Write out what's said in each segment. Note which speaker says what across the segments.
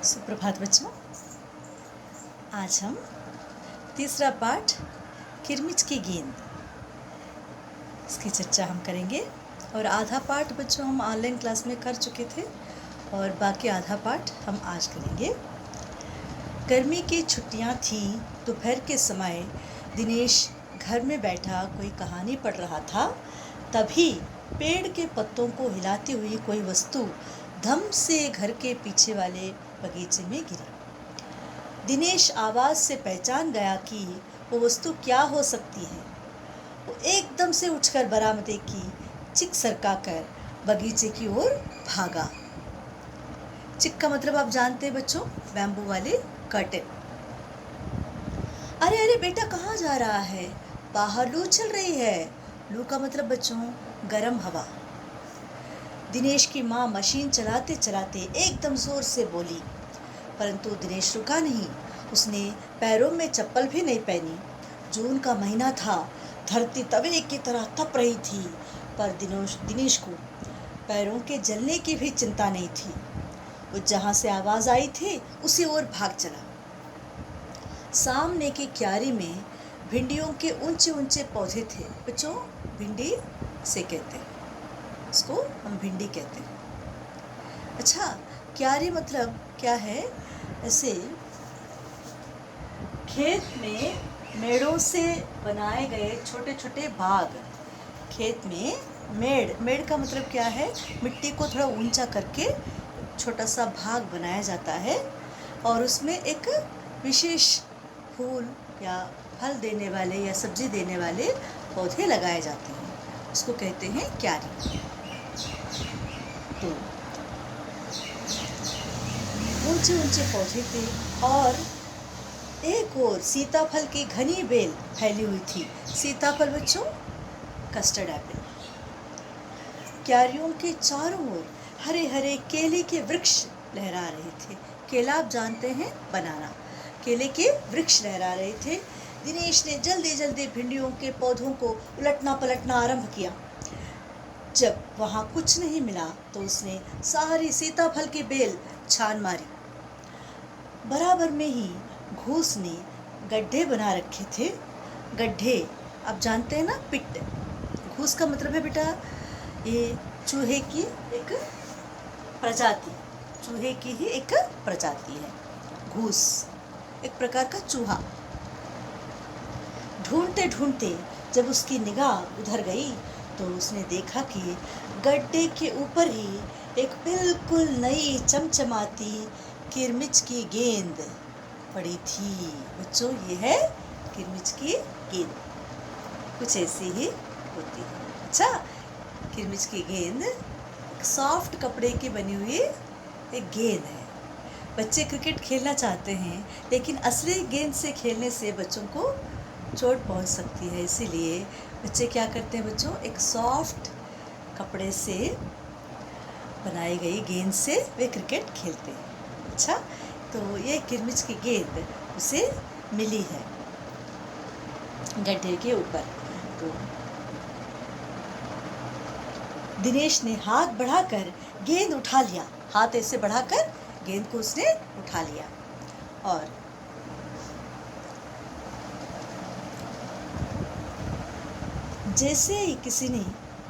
Speaker 1: सुप्रभात बच्चों। आज हम तीसरा पाठ किरमिच की गेंद इसकी चर्चा हम करेंगे। और आधा पाठ बच्चों हम ऑनलाइन क्लास में कर चुके थे और बाकी आधा पाठ हम आज करेंगे। गर्मी की छुट्टियां थी। दोपहर के समय दिनेश घर में बैठा कोई कहानी पढ़ रहा था। तभी पेड़ के पत्तों को हिलाती हुई कोई वस्तु धम से घर के पीछे वाले बगीचे में गिरी। दिनेश आवाज़ से पहचान गया कि वो वस्तु क्या हो सकती है। वो एकदम से उठकर बरामदे की चिक सरकाकर बगीचे की ओर भागा। चिक का मतलब आप जानते हैं बच्चों, बैम्बू वाले कर्टेन। अरे अरे बेटा, कहाँ जा रहा है? बाहर लू चल रही है। लू का मतलब बच्चों गर्म हवा। दिनेश की माँ मशीन चलाते चलाते एकदम जोर से बोली, परंतु दिनेश रुका नहीं। उसने पैरों में चप्पल भी नहीं पहनी। जून का महीना था। धरती तवे की तरह तप रही थी, पर दिनेश को पैरों के जलने की भी चिंता नहीं थी। वो जहाँ से आवाज़ आई थी उसी ओर भाग चला। सामने की क्यारी में भिंडियों के ऊंचे ऊंचे पौधे थे। बच्चों भिंडी से कहते हैं, इसको हम भिंडी कहते हैं। अच्छा, क्यारी मतलब क्या है? ऐसे खेत में मेड़ों से बनाए गए छोटे छोटे भाग। खेत में मेड़ का मतलब क्या है? मिट्टी को थोड़ा ऊंचा करके छोटा सा भाग बनाया जाता है और उसमें एक विशेष फूल या फल देने वाले या सब्जी देने वाले पौधे लगाए जाते हैं। उसको कहते हैं क्यारी। तो ऊंचे ऊंचे पौधे थे और एक और सीताफल की घनी बेल फैली हुई थी। सीताफल बच्चों कस्टर्ड एप्पल। क्यारियों के चारों ओर हरे हरे केले के वृक्ष लहरा रहे थे। केला आप जानते हैं, बनाना। केले के वृक्ष लहरा रहे थे। दिनेश ने जल्दी जल्दी भिंडियों के पौधों को उलटना पलटना आरंभ किया। जब वहाँ कुछ नहीं मिला तो उसने सारी सीताफल की बेल छान मारी। बराबर में ही घूस ने गड्ढे बना रखे थे। गड्ढे आप जानते हैं ना, पिट। घूस का मतलब है बेटा ये चूहे की एक प्रजाति। चूहे की ही एक प्रजाति है घूस, एक प्रकार का चूहा। ढूंढते ढूंढते जब उसकी निगाह उधर गई तो उसने देखा कि गड्ढे के ऊपर ही एक बिल्कुल नई चमचमाती किरमिच की गेंद पड़ी थी। बच्चों ये है किरमिच की गेंद, कुछ ऐसी ही होती है। अच्छा, किरमिच की गेंद एक सॉफ्ट कपड़े की बनी हुई एक गेंद है। बच्चे क्रिकेट खेलना चाहते हैं लेकिन असली गेंद से खेलने से बच्चों को चोट पहुंच सकती है। इसीलिए बच्चे क्या करते हैं बच्चों, एक सॉफ्ट कपड़े से बनाई गई गेंद से वे क्रिकेट खेलते हैं। अच्छा, तो ये किरमिच की गेंद उसे मिली है गड्ढे के ऊपर। तो दिनेश ने हाथ बढ़ाकर गेंद उठा लिया। हाथ ऐसे बढ़ाकर गेंद को उसने उठा लिया और जैसे किसी ने,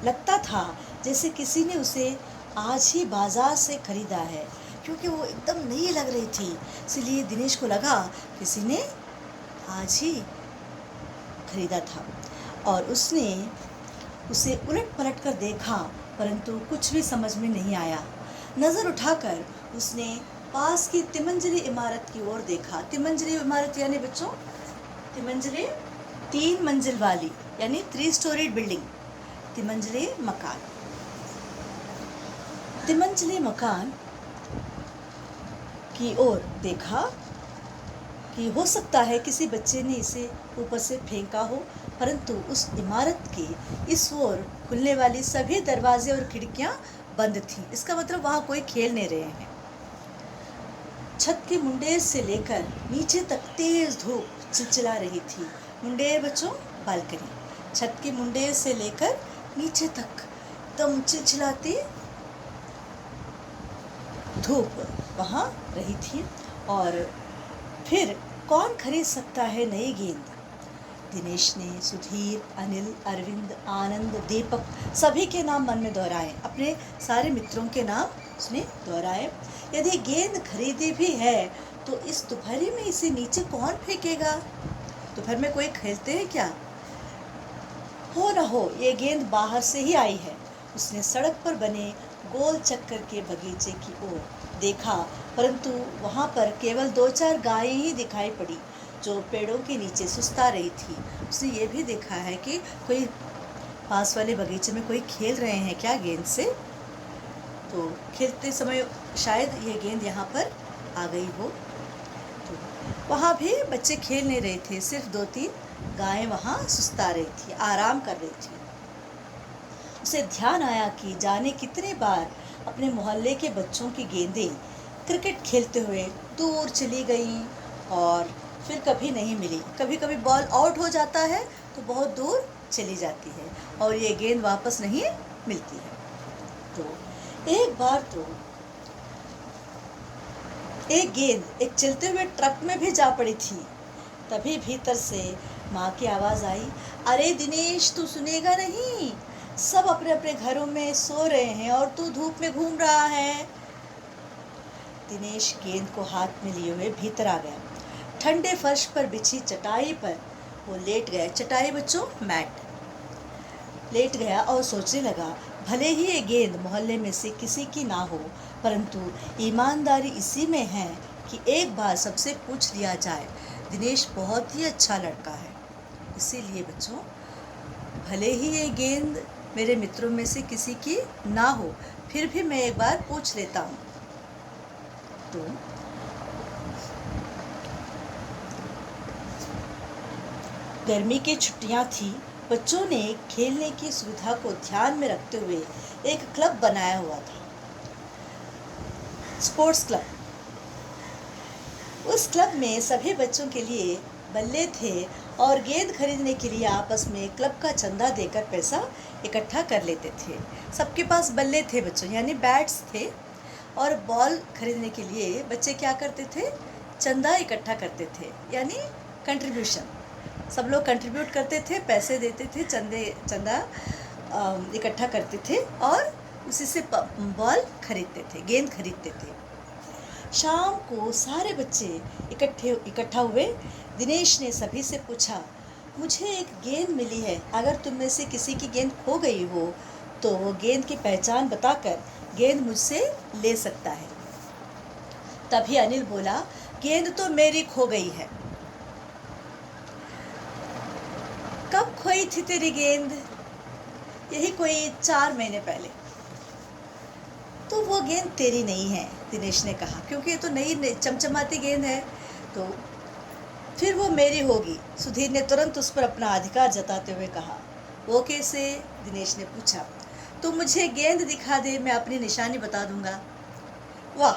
Speaker 1: लगता था जैसे किसी ने उसे आज ही बाजार से खरीदा है, क्योंकि वो एकदम नई लग रही थी। इसलिए दिनेश को लगा किसी ने आज ही खरीदा था और उसने उसे उलट पलट कर देखा, परंतु कुछ भी समझ में नहीं आया। नज़र उठाकर उसने पास की तिमंजली इमारत की ओर देखा। तिमंजली इमारत यानी बच्चों, तिमंजली 3 मंजिल वाली यानी 3 स्टोरीड बिल्डिंग, तिमंजली मकान। तिमंजली मकान की ओर देखा कि हो सकता है किसी बच्चे ने इसे ऊपर से फेंका हो, परंतु उस इमारत के इस ओर खुलने वाली सभी दरवाजे और खिड़कियां बंद थी। इसका मतलब वहाँ कोई खेल नहीं रहे हैं। छत की मुंडेर से लेकर नीचे तक तेज धूप चिलचिला रही थी। मुंडेर बच्चों बालकनी। छत की मुंडेर से लेकर नीचे तक एकदम चिलचिलाती धूप वहाँ रही थी। और फिर कौन खरीद सकता है नई गेंद? दिनेश ने सुधीर, अनिल, अरविंद, आनंद, दीपक सभी के नाम मन में दोहराए। अपने सारे मित्रों के नाम उसने दोहराए। यदि गेंद खरीदी भी है तो इस दोपहरी में इसे नीचे कौन फेंकेगा? दोपहर में कोई खेलते हैं क्या? हो न हो ये गेंद बाहर से ही आई है। उसने सड़क पर बने गोल चक्कर के बगीचे की ओर देखा, परंतु वहाँ पर केवल 2-4 गायें ही दिखाई पड़ी जो पेड़ों के नीचे सुस्ता रही थी। उसने ये भी देखा है कि कोई पास वाले बगीचे में कोई खेल रहे हैं क्या गेंद से। तो खेलते समय शायद ये गेंद यहाँ पर आ गई हो। तो वहाँ भी बच्चे खेल नहीं रहे थे, सिर्फ 2-3 गायें वहाँ सुस्ता रही थी, आराम कर रही थी। उसे ध्यान आया कि जाने कितने बार अपने मोहल्ले के बच्चों की गेंदें क्रिकेट खेलते हुए दूर चली गईं और फिर कभी नहीं मिली। कभी कभी बॉल आउट हो जाता है तो बहुत दूर चली जाती है और ये गेंद वापस नहीं मिलती है। तो एक बार तो एक गेंद एक चलते हुए ट्रक में भी जा पड़ी थी। तभी भीतर से माँ की आवाज़ आई, अरे दिनेश, तू सुनेगा नहीं? सब अपने अपने घरों में सो रहे हैं और तू धूप में घूम रहा है। दिनेश गेंद को हाथ में लिए हुए भीतर आ गया। ठंडे फर्श पर बिछी चटाई पर वो लेट गया। चटाई बच्चों, मैट। लेट गया और सोचने लगा, भले ही ये गेंद मोहल्ले में से किसी की ना हो, परंतु ईमानदारी इसी में है कि एक बार सबसे पूछ लिया जाए। दिनेश बहुत ही अच्छा लड़का है, इसीलिए बच्चों भले ही ये गेंद मेरे मित्रों में से किसी की ना हो, फिर भी मैं एक बार पूछ लेता हूँ। तो गर्मी की छुट्टियाँ थी। बच्चों ने खेलने की सुविधा को ध्यान में रखते हुए एक क्लब बनाया हुआ था, स्पोर्ट्स क्लब। उस क्लब में सभी बच्चों के लिए बल्ले थे और गेंद खरीदने के लिए आपस में क्लब का चंदा देकर पैसा इकट्ठा कर लेते थे। सबके पास बल्ले थे बच्चों, यानी बैट्स थे। और बॉल खरीदने के लिए बच्चे क्या करते थे? चंदा इकट्ठा करते थे, यानी कंट्रीब्यूशन। सब लोग कंट्रीब्यूट करते थे, पैसे देते थे, चंदा इकट्ठा करते थे और उसी से बॉल खरीदते थे, गेंद खरीदते थे। शाम को सारे बच्चे इकट्ठा हुए। दिनेश ने सभी से पूछा, मुझे एक गेंद मिली है, अगर तुम में से किसी की गेंद खो गई हो तो वो गेंद की पहचान बताकर गेंद मुझसे ले सकता है। तभी अनिल बोला, गेंद तो मेरी खो गई है। कब खोई थी तेरी गेंद? यही कोई 4 महीने पहले। तो वो गेंद तेरी नहीं है, दिनेश ने कहा, क्योंकि ये तो नई चमचमाती गेंद है, तो फिर वो मेरी होगी। सुधीर ने तुरंत उस पर अपना अधिकार जताते हुए कहा। वो कैसे? दिनेश ने पूछा। तो मुझे गेंद दिखा दे, मैं अपनी निशानी बता दूंगा। वाह,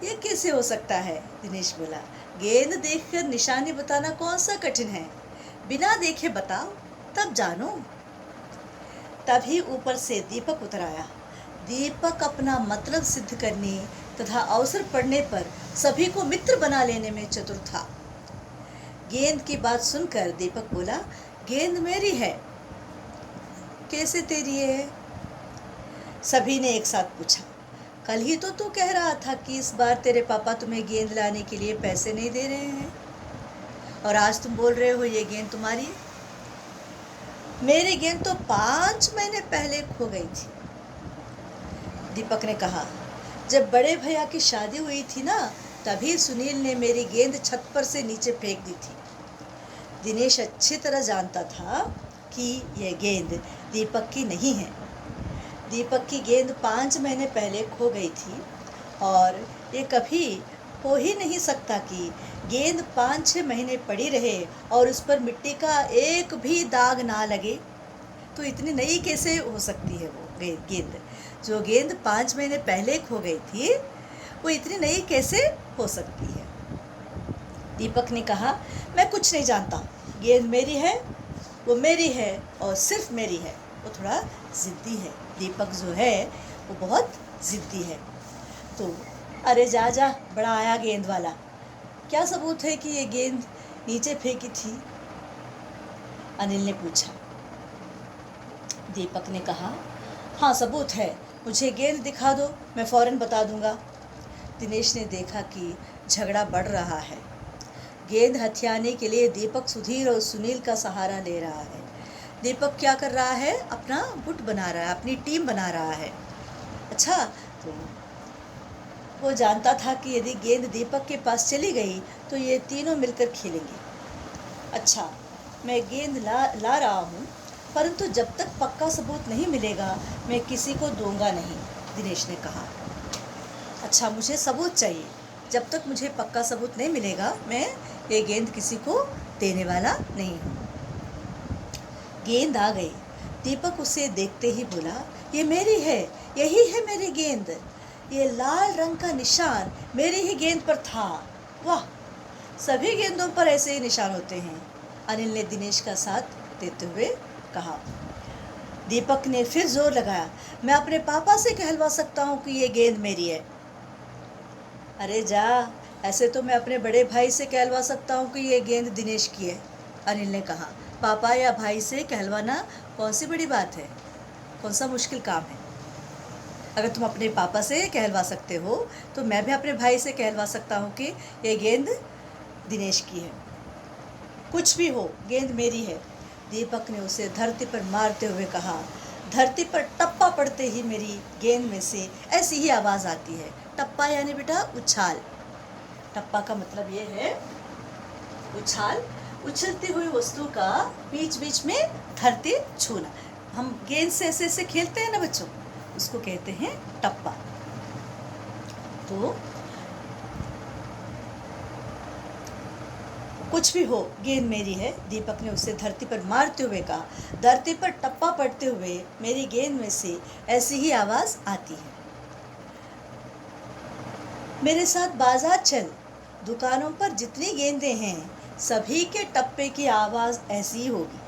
Speaker 1: ये कैसे हो सकता है? दिनेश बोला। गेंद देखकर निशानी बताना कौन सा कठिन है? बिना देखे बताओ, तब जानो। तभी ऊपर से दीपक उतर आया। दीपक अपना मतलब सिद्ध करने तथा अवसर पड़ने पर सभी को मित्र बना लेने में चतुर था। गेंद की बात सुनकर दीपक बोला, गेंद मेरी है। कैसे तेरी है? सभी ने एक साथ पूछा। कल ही तो तू कह रहा था कि इस बार तेरे पापा तुम्हें गेंद लाने के लिए पैसे नहीं दे रहे हैं, और आज तुम बोल रहे हो ये गेंद तुम्हारी है। मेरी गेंद तो 5 महीने पहले खो गई थी, दीपक ने कहा। जब बड़े भैया की शादी हुई थी ना, तभी सुनील ने मेरी गेंद छत पर से नीचे फेंक दी थी। दिनेश अच्छी तरह जानता था कि यह गेंद दीपक की नहीं है। दीपक की गेंद 5 महीने पहले खो गई थी और ये कभी हो ही नहीं सकता कि गेंद 5-6 महीने पड़ी रहे और उस पर मिट्टी का एक भी दाग ना लगे। तो इतनी नई कैसे हो सकती है वो गेंद? जो गेंद 5 महीने पहले खो गई थी, वो इतनी नई कैसे हो सकती है? दीपक ने कहा, मैं कुछ नहीं जानता, गेंद मेरी है, वो मेरी है और सिर्फ मेरी है। वो थोड़ा ज़िद्दी है, दीपक जो है वो बहुत ज़िद्दी है। तो अरे जा जा, बड़ा आया गेंद वाला, क्या सबूत है कि ये गेंद नीचे फेंकी थी? अनिल ने पूछा। दीपक ने कहा, हाँ सबूत है, मुझे गेंद दिखा दो, मैं फ़ौरन बता दूंगा। दिनेश ने देखा कि झगड़ा बढ़ रहा है। गेंद हथियाने के लिए दीपक सुधीर और सुनील का सहारा ले रहा है। दीपक क्या कर रहा है? अपना गुट बना रहा है, अपनी टीम बना रहा है। अच्छा, तो वो जानता था कि यदि गेंद दीपक के पास चली गई तो ये तीनों मिलकर खेलेंगे। अच्छा, मैं गेंद ला रहा हूँ, परंतु जब तक पक्का सबूत नहीं मिलेगा मैं किसी को दूंगा नहीं, दिनेश ने कहा। अच्छा, मुझे सबूत चाहिए, जब तक मुझे पक्का सबूत नहीं मिलेगा मैं ये गेंद किसी को देने वाला नहीं हूँ। गेंद आ गई। दीपक उसे देखते ही बोला, ये मेरी है, यही है मेरी गेंद, ये लाल रंग का निशान मेरी ही गेंद पर था। वाह, सभी गेंदों पर ऐसे ही निशान होते हैं, अनिल ने दिनेश का साथ देते हुए कहा। दीपक ने फिर जोर लगाया, मैं अपने पापा से कहलवा सकता हूँ कि ये गेंद मेरी है। अरे जा, ऐसे तो मैं अपने बड़े भाई से कहलवा सकता हूँ कि ये गेंद दिनेश की है, अनिल ने कहा। पापा या भाई से कहलवाना कौन सी बड़ी बात है, कौन सा मुश्किल काम है? अगर तुम अपने पापा से कहलवा सकते हो तो मैं भी अपने भाई से कहलवा सकता हूँ कि ये गेंद दिनेश की है। कुछ भी हो, गेंद मेरी है, दीपक ने उसे धरती पर मारते हुए कहा। धरती पर टप्पा पड़ते ही मेरी गेंद में से ऐसी ही आवाज़ आती है। टप्पा यानी बेटा उछाल। टप्पा का मतलब ये है उछाल, उछलती हुई वस्तु का बीच बीच में धरती छूना। हम गेंद से ऐसे ऐसे खेलते हैं ना बच्चों, उसको कहते हैं टप्पा। तो कुछ भी हो, गेंद मेरी है, दीपक ने उसे धरती पर मारते हुए कहा। धरती पर टप्पा पड़ते हुए मेरी गेंद में से ऐसी ही आवाज़ आती है। मेरे साथ बाजार चल, दुकानों पर जितनी गेंदें हैं सभी के टप्पे की आवाज़ ऐसी ही होगी।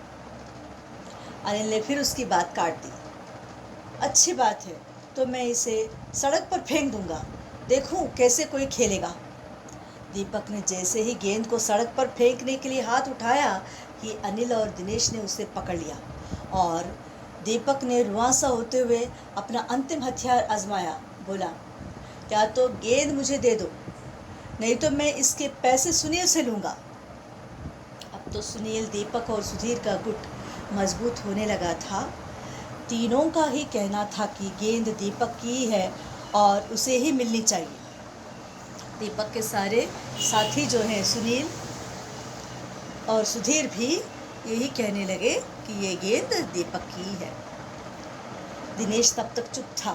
Speaker 1: अनिल ने फिर उसकी बात काट दी। अच्छी बात है, तो मैं इसे सड़क पर फेंक दूंगा, देखूं कैसे कोई खेलेगा। दीपक ने जैसे ही गेंद को सड़क पर फेंकने के लिए हाथ उठाया कि अनिल और दिनेश ने उसे पकड़ लिया और दीपक ने रुआंसा होते हुए अपना अंतिम हथियार आजमाया। बोला, या तो गेंद मुझे दे दो, नहीं तो मैं इसके पैसे सुनील से लूँगा। अब तो सुनील, दीपक और सुधीर का गुट मजबूत होने लगा था। तीनों का ही कहना था कि गेंद दीपक की है और उसे ही मिलनी चाहिए। दीपक के सारे साथी जो हैं, सुनील और सुधीर भी यही कहने लगे कि ये गेंद दीपक की है। दिनेश तब तक चुप था।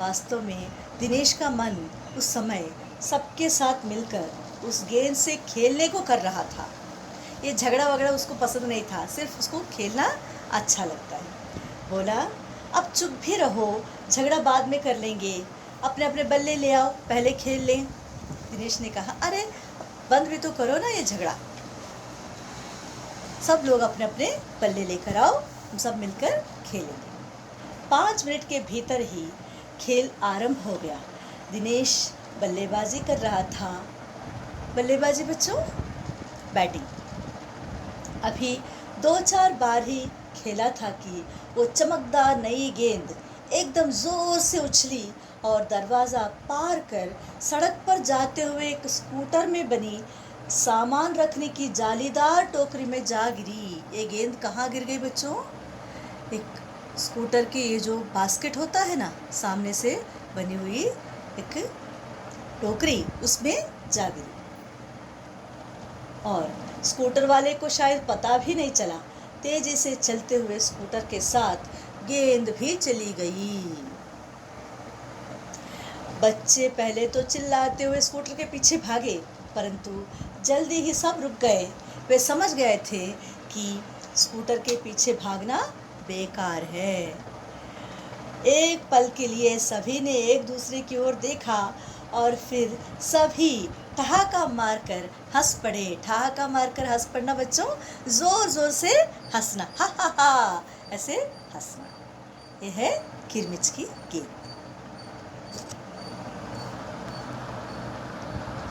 Speaker 1: वास्तव में दिनेश का मन उस समय सबके साथ मिलकर उस गेंद से खेलने को कर रहा था। ये झगड़ा वगड़ा उसको पसंद नहीं था, सिर्फ उसको खेलना अच्छा लगता है। बोला, अब चुप भी रहो, झगड़ा बाद में कर लेंगे, अपने अपने बल्ले ले आओ, पहले खेल लें। दिनेश ने कहा, अरे बंद भी तो करो ना ये झगड़ा, सब लोग अपने अपने बल्ले लेकर आओ, हम सब मिलकर खेलेंगे। 5 मिनट के भीतर ही खेल आरंभ हो गया। दिनेश बल्लेबाजी कर रहा था। बल्लेबाजी बच्चों, बैटिंग। अभी 2-4 बार ही खेला था कि वो चमकदार नई गेंद एकदम ज़ोर से उछली और दरवाज़ा पार कर सड़क पर जाते हुए एक स्कूटर में बनी सामान रखने की जालीदार टोकरी में जा गिरी। ये गेंद कहाँ गिर गई बच्चों? एक स्कूटर की ये जो बास्केट होता है ना, सामने से बनी हुई एक टोकरी, उसमें जा गिरी और स्कूटर वाले को शायद पता भी नहीं चला। तेजी से चलते हुए स्कूटर के साथ गेंद भी चली गई। बच्चे पहले तो चिल्लाते हुए स्कूटर के पीछे भागे, परंतु जल्दी ही सब रुक गए। वे समझ गए थे कि स्कूटर के पीछे भागना बेकार है। एक पल के लिए सभी ने एक दूसरे की ओर देखा और फिर सभी ठहाका मारकर हंस पड़े। ठहाका मारकर हंस पड़ना बच्चों, ज़ोर ज़ोर से हंसना, हा हा हा, ऐसे हंसना। यह है किरमिच की गेंद।